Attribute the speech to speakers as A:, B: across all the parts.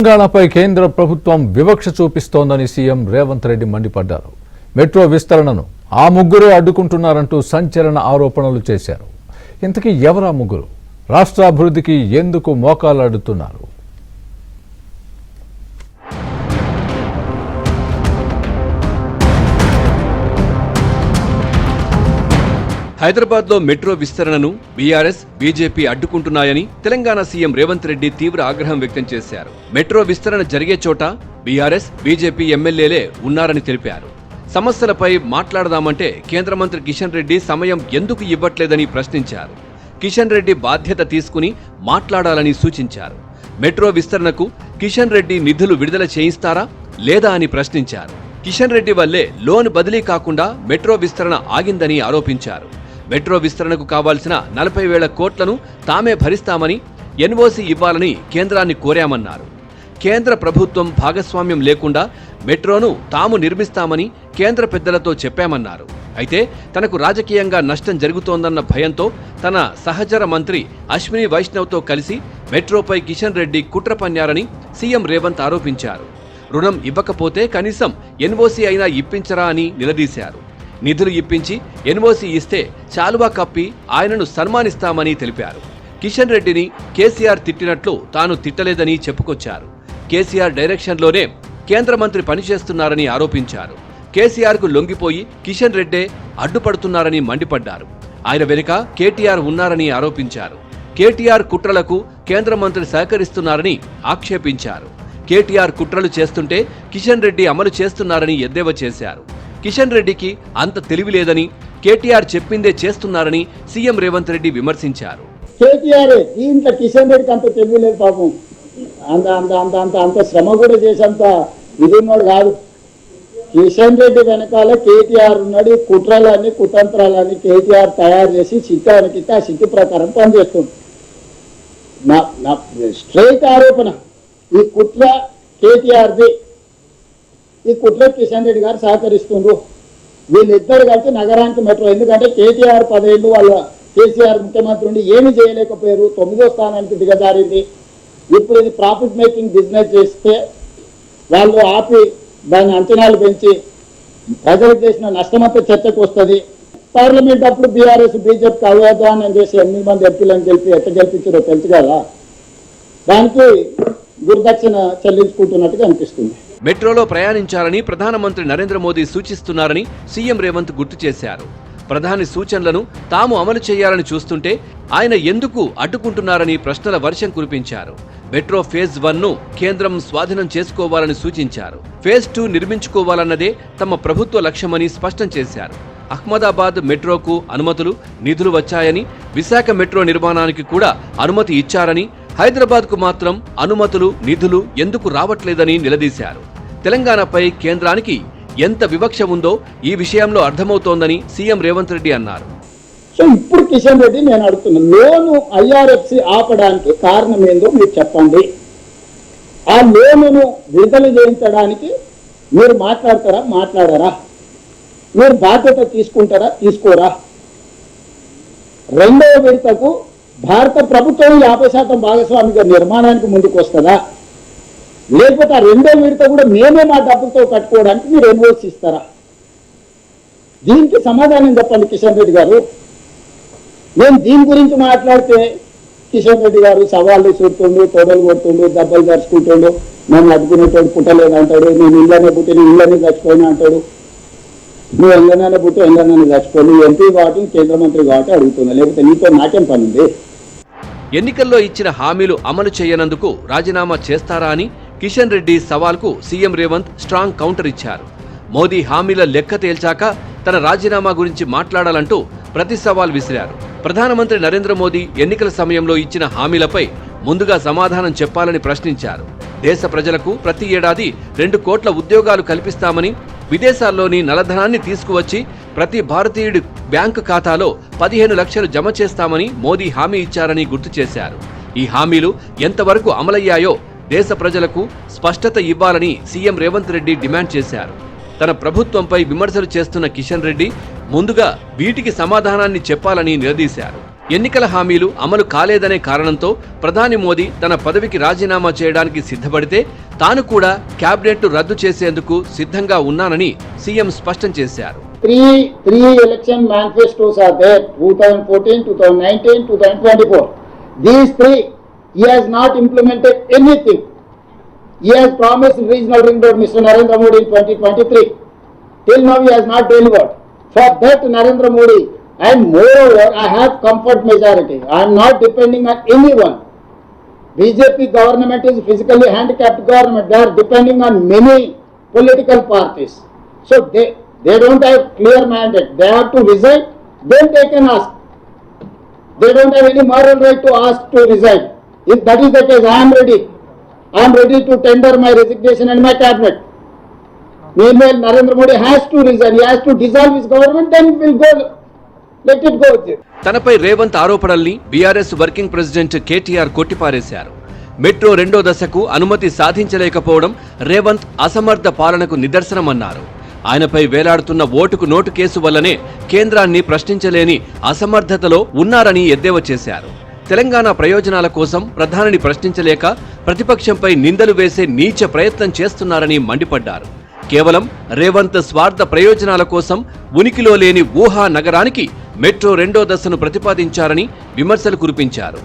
A: తెలంగాణపై కేంద్ర ప్రభుత్వం వివక్ష చూపిస్తోందని సీఎం రేవంత్ రెడ్డి మండిపడ్డారు. మెట్రో విస్తరణను ఆ ముగ్గురే అడ్డుకుంటున్నారంటూ సంచలన ఆరోపణలు చేశారు. ఇంతకీ ఎవరా ముగ్గురు? రాష్ట్ర అభివృద్ధికి ఎందుకు మోకాలాడుతున్నారు?
B: హైదరాబాద్లో మెట్రో విస్తరణను బీఆర్ఎస్, బీజేపీ అడ్డుకుంటున్నాయని తెలంగాణ సీఎం రేవంత్ రెడ్డి తీవ్ర ఆగ్రహం వ్యక్తం చేశారు. మెట్రో విస్తరణ జరిగే చోట బీఆర్ఎస్, బీజేపీ ఎమ్మెల్యేలే ఉన్నారని తెలిపారు. సమస్యలపై మాట్లాడదామంటే కేంద్ర మంత్రి కిషన్ రెడ్డి సమయం ఎందుకు ఇవ్వట్లేదని ప్రశ్నించారు. కిషన్ రెడ్డి బాధ్యత తీసుకుని మాట్లాడాలని సూచించారు. మెట్రో విస్తరణకు కిషన్ రెడ్డి నిధులు విడుదల చేయిస్తారా లేదా అని ప్రశ్నించారు. కిషన్ రెడ్డి వల్లే లోన్ బదిలీ కాకుండా మెట్రో విస్తరణ ఆగిందని ఆరోపించారు. మెట్రో విస్తరణకు కావాల్సిన 40,000 కోట్లను తామే భరిస్తామని, ఎన్ఓసీ ఇవ్వాలని కేంద్రాన్ని కోరామన్నారు. కేంద్ర ప్రభుత్వం భాగస్వామ్యం లేకుండా మెట్రోను తాము నిర్మిస్తామని కేంద్ర పెద్దలతో చెప్పామన్నారు. అయితే తనకు రాజకీయంగా నష్టం జరుగుతోందన్న భయంతో తన సహచర మంత్రి అశ్విని వైష్ణవ్తో కలిసి మెట్రోపై కిషన్ రెడ్డి కుట్ర పన్నారని సీఎం రేవంత్ ఆరోపించారు. రుణం ఇవ్వకపోతే కనీసం ఎన్ఓసీ అయినా ఇప్పించరా అని నిలదీశారు. నిధులు ఇప్పించి ఎన్ఓసీ ఇస్తే చాలువా కప్పి ఆయనను సన్మానిస్తామని తెలిపారు. కిషన్ రెడ్డిని కేసీఆర్ తిట్టినట్లు తాను తిట్టలేదని చెప్పుకొచ్చారు. కేసీఆర్ డైరెక్షన్లోనే కేంద్ర మంత్రి పనిచేస్తున్నారని ఆరోపించారు. కేసీఆర్కు లొంగిపోయి కిషన్ రెడ్డే అడ్డుపడుతున్నారని మండిపడ్డారు. ఆయన వెనుక కేటీఆర్ ఉన్నారని ఆరోపించారు. కేటీఆర్ కుట్రలకు కేంద్ర మంత్రి సహకరిస్తున్నారని ఆక్షేపించారు. కేటీఆర్ కుట్రలు చేస్తుంటే కిషన్ రెడ్డి అమలు చేస్తున్నారని ఎద్దేవా చేశారు. కిషన్ రెడ్డికి అంత తెలివి లేదని, కేటీఆర్ చెప్పిందే చేస్తున్నారని సీఎం రేవంత్ రెడ్డి విమర్శించారు.
C: కేటీఆర్ ఇంత కిషన్ రెడ్డికి అంత తెలివి లేదు పాపం. అంత శ్రమ కూడా చేసేంత ఇది ఉన్నాడు కాదు. కిషన్ రెడ్డి వెనకాల కేటీఆర్ ఉన్నాడు. కుట్రలన్నీ కుతంత్రాలన్నీ కేటీఆర్ తయారు చేసి చిత్తానికి ఆ చిత్తి ప్రకారం పనిచేస్తుంది. నా స్ట్రైట్ ఆరోపణ, ఈ కుట్ర కేటీఆర్ది. ఈ కుట్ర కిషన్ రెడ్డి గారు సహకరిస్తుండ్రు. వీళ్ళిద్దరు కలిసి నగరానికి మెట్రో, ఎందుకంటే కేటీఆర్ 10 ఏళ్ళు వాళ్ళ కేసీఆర్ ముఖ్యమంత్రి ఉండి ఏమి చేయలేకపోయారు. 9వ స్థానానికి దిగజారింది. ఇప్పుడు ఇది ప్రాఫిట్ మేకింగ్ బిజినెస్ చేస్తే వాళ్ళు ఆపి దాని అంచనాలు పెంచి ప్రజలకు చేసిన నష్టమంతా చర్చకు వస్తుంది. పార్లమెంట్ అప్పుడు బీఆర్ఎస్, బీజేపీకి అవ్వదానం చేసి 8 మంది ఎంపీలను గెలిపి ఎట్ట గెలిపించారో తెలుసు కదా. దానికి గుర్దక్షిణ చెల్లించుకుంటున్నట్టుగా అనిపిస్తుంది.
B: మెట్రోలో ప్రయాణించాలని ప్రధానమంత్రి నరేంద్ర మోదీ సూచిస్తున్నారని సీఎం రేవంత్ గుర్తు చేశారు. ప్రధాని సూచనలను తాము అమలు చేయాలని చూస్తుంటే ఆయన ఎందుకు అడ్డుకుంటున్నారని ప్రశ్నల వర్షం కురిపించారు. మెట్రో ఫేజ్ 1ను కేంద్రం స్వాధీనం చేసుకోవాలని సూచించారు. ఫేజ్ 2 నిర్మించుకోవాలన్నదే తమ ప్రభుత్వ లక్ష్యమని స్పష్టం చేశారు. అహ్మదాబాద్ మెట్రోకు అనుమతులు, నిధులు వచ్చాయని, విశాఖ మెట్రో నిర్మాణానికి కూడా అనుమతి ఇచ్చారని, హైదరాబాద్కు మాత్రం అనుమతులు, నిధులు ఎందుకు రావట్లేదని నిలదీశారు. తెలంగాణపై కేంద్రానికి ఎంత వివక్ష ఉందో ఈ విషయంలో అర్థమవుతోందని సీఎం రేవంత్ రెడ్డి అన్నారు.
C: సో ఇప్పుడు కిషన్ రెడ్డి నేను అడుగుతున్నా, లోను ఐఆర్ఎఫ్సి ఆపడానికి కారణం ఏందో మీరు చెప్పండి. ఆ లోనును విడుదల చేయించడానికి మీరు మాట్లాడతారా, మాట్లాడారా? మీరు బాధ్యత తీసుకుంటారా, తీసుకోరా? 2వ విడతకు భారత ప్రభుత్వం 50% భాగస్వామిగా నిర్మాణానికి ముందుకు వస్తుందా, లేకపోతే ఆ 2వ విడత కూడా మేమే మా డబ్బులతో కట్టుకోవడానికి మీరు ఎన్ఓసి ఇస్తారా? దీనికి సమాధానం చెప్పండి కిషన్ రెడ్డి గారు. నేను దీని గురించి మాట్లాడితే కిషన్ రెడ్డి గారు సవాళ్ళు చూస్తుండు, తొడలు కొడుతుండు, దెబ్బలు దర్చుకుంటుండు, నన్ను అడ్డుకునేటోడు పుట్టలేదు అంటాడు, నేను ఇళ్ళనే పుట్టిన ఇళ్ళని చచ్చిపోయినా అంటాడు. నువ్వు ఎంగనైనా పుట్టి ఎంగనైనా చచ్చిపోయి, నువ్వు ఎంపీ కాబట్టి కేంద్ర మంత్రి కాబట్టి అడుగుతున్నా, లేకపోతే నీతో నాకేం పని ఉంది?
B: ఎన్నికల్లో ఇచ్చిన హామీలు అమలు చేయనందుకు రాజీనామా చేస్తారా అని కిషన్ రెడ్డి సవాల్కు సీఎం రేవంత్ స్ట్రాంగ్ కౌంటర్ ఇచ్చారు. మోదీ హామీల లెక్క తేల్చాక తన రాజీనామా గురించి మాట్లాడాలంటూ ప్రతి సవాల్ విసిరారు. ప్రధానమంత్రి నరేంద్ర మోదీ ఎన్నికల సమయంలో ఇచ్చిన హామీలపై ముందుగా సమాధానం చెప్పాలని ప్రశ్నించారు. దేశ ప్రజలకు ప్రతి ఏడాది 2 కోట్ల ఉద్యోగాలు కల్పిస్తామని, విదేశాల్లోని నల్లధనాన్ని తీసుకువచ్చి ప్రతి భారతీయుడి బ్యాంకు ఖాతాలో 15 లక్షలు జమ చేస్తామని మోదీ హామీ ఇచ్చారని గుర్తు చేశారు. ఈ హామీలు ఎంతవరకు అమలయ్యాయో దేశ ప్రజలకు స్పష్టత ఇవ్వాలని సీఎం రేవంత్ రెడ్డి డిమాండ్ చేశారు. తన ప్రభుత్వంపై విమర్శలు చేస్తున్న కిషన్ రెడ్డి ముందుగా వీటికి సమాధానాన్ని చెప్పాలని నిలదీశారు. ఎన్నికల హామీలు అమలు కాలేదనే కారణంతో ప్రధాని మోదీ తన పదవికి రాజీనామా చేయడానికి సిద్ధపడితే తాను కూడా క్యాబినెట్ రద్దు చేసేందుకు సిద్ధంగా ఉన్నానని సీఎం స్పష్టం చేశారు.
C: Three election manifestos are there, 2014, 2019, 2024. These three, he has not implemented anything. He has promised regional ring road, Mr. Narendra Modi, in 2023. Till now he has not delivered. For that Narendra Modi, and moreover, I have comfort majority. I am not depending on anyone. BJP government is physically handicapped government. They are depending on many political parties. So they don't have clear mandate. They have to resign, then they can ask. They don't have any moral right to ask to resign. If that is the case, I am ready. I am ready to tender my resignation and my cabinet. Meanwhile, Narendra Modi has to resign. He has to dissolve his government, then it will go. Let it go.
B: తనపై రేవంత్ ఆరోపణల్ని BRS working president KTR కొట్టిపారేశారు. Metro రెండో దశకు అనుమతి సాధించలేకపోవడం రేవంత్ అసమర్థ పాలనకు నిదర్శనమన్నారు. ఆయనపై వేలాడుతున్న ఓటుకు నోటు కేసు వల్లనే కేంద్రాన్ని ప్రశ్నించలేని అసమర్థతలో ఉన్నారని ఎద్దేవా చేశారు. తెలంగాణ ప్రయోజనాల కోసం ప్రధానిని ప్రశ్నించలేక ప్రతిపక్షంపై నిందలు వేసే నీచ ప్రయత్నం చేస్తున్నారని మండిపడ్డారు. కేవలం రేవంత్ స్వార్థ ప్రయోజనాల కోసం ఉనికిలో లేని ఊహా నగరానికి మెట్రో రెండో దశను ప్రతిపాదించారని విమర్శలు కురిపించారు.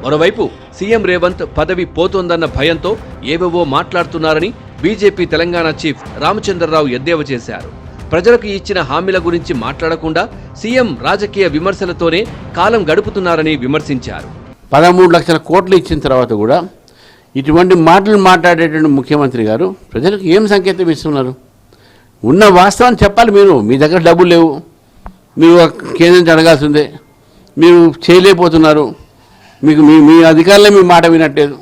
B: మరోవైపు సీఎం రేవంత్ పదవి పోతోందన్న భయంతో ఏవేవో మాట్లాడుతున్నారని బీజేపీ తెలంగాణ చీఫ్ రామచంద్రరావు ఎద్దేవా చేశారు. ప్రజలకు ఇచ్చిన హామీల గురించి మాట్లాడకుండా సీఎం రాజకీయ విమర్శలతోనే కాలం గడుపుతున్నారని విమర్శించారు.
D: 13 లక్షల కోట్లు ఇచ్చిన తర్వాత కూడా ఇటువంటి మాటలు మాట్లాడేటువంటి ముఖ్యమంత్రి గారు ప్రజలకు ఏం సంకేతం ఇస్తున్నారు? ఉన్న వాస్తవాన్ని చెప్పాలి. మీరు మీ దగ్గర డబ్బులు లేవు, మీరు కేంద్రం అడగాల్సిందే, మీరు చేయలేకపోతున్నారు, మీకు మీ అధికారులే మీ మాట వినట్లేదు.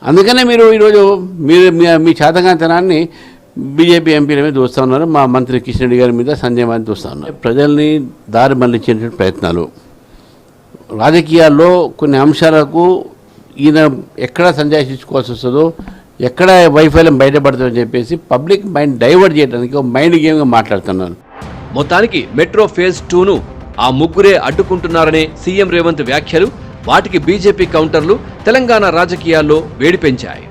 D: అందుకనే మీరు ఈరోజు మీరు మీ చేతగాంతనాన్ని బీజేపీ ఎంపీల మీద చూస్తూ ఉన్నారు, మా మంత్రి కిషన్ రెడ్డి గారి మీద సంజయ్ మాది చూస్తూ ఉన్నారు. ప్రజల్ని దారి మళ్లించేటువంటి ప్రయత్నాలు, రాజకీయాల్లో కొన్ని అంశాలకు ఈయన ఎక్కడ సంజాయించుకోవాల్సి వస్తుందో, ఎక్కడ వైఫల్యం బయటపడుతుందని చెప్పేసి పబ్లిక్ మైండ్ డైవర్ట్ చేయడానికి ఒక మైండ్ గేమ్గా మాట్లాడుతున్నారు.
B: మొత్తానికి మెట్రో ఫేజ్ 2ను ఆ ముగ్గురే అడ్డుకుంటున్నారనే సీఎం రేవంత్ వ్యాఖ్యలు, వాటికి బీజేపీ కౌంటర్లు తెలంగాణ రాజకీయాల్లో వేడి పెంచాయి.